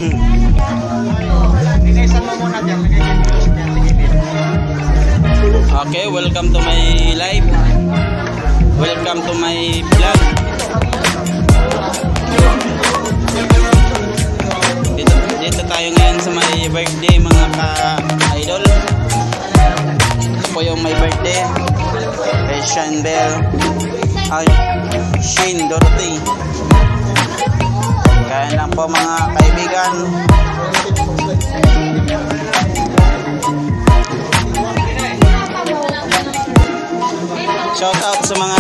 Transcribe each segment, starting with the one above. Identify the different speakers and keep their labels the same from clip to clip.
Speaker 1: Okay, welcome to my live. Welcome to my vlog. Dito tayo ngayon sa may birthday mga ka-idol. Ito po yung may birthday kay Shane Dorothy. Kaya lang po mga kaibigan. Shout out sa mga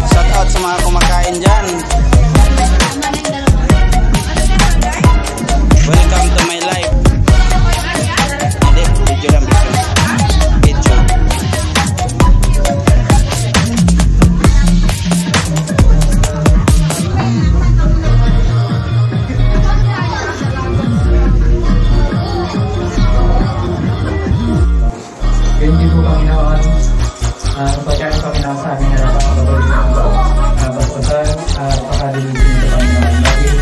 Speaker 1: shout out sa mga kumakain dyan. Welcome to my life. Hindi, video lang, video.
Speaker 2: Hindi po Panginoon, pagkain Panginoon sa amin na napakababalik ng basbasan at pakalilusin sa Panginoon. Bakit?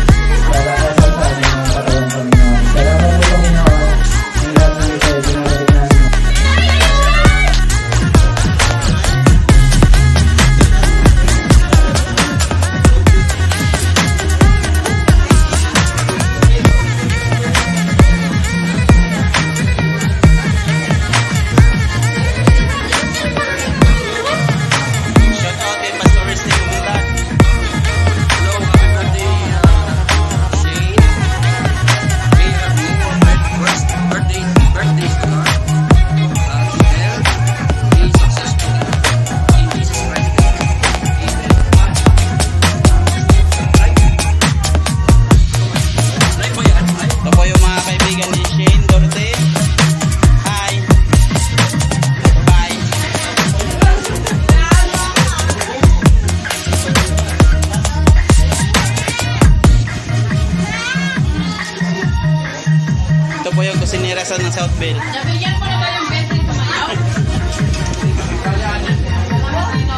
Speaker 2: Salamat sa amin ng katawan Panginoon. Salamat po Panginoon, ang lahat ng ito ay binabalik namin.
Speaker 1: Ito po yung kusinirasan ng Southville.
Speaker 3: Nabigyan ko na ba yung benteng kumalaw?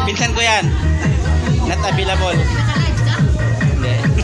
Speaker 1: Pinsan ko yan. Not available.
Speaker 3: Naka-live ka?
Speaker 1: Hindi.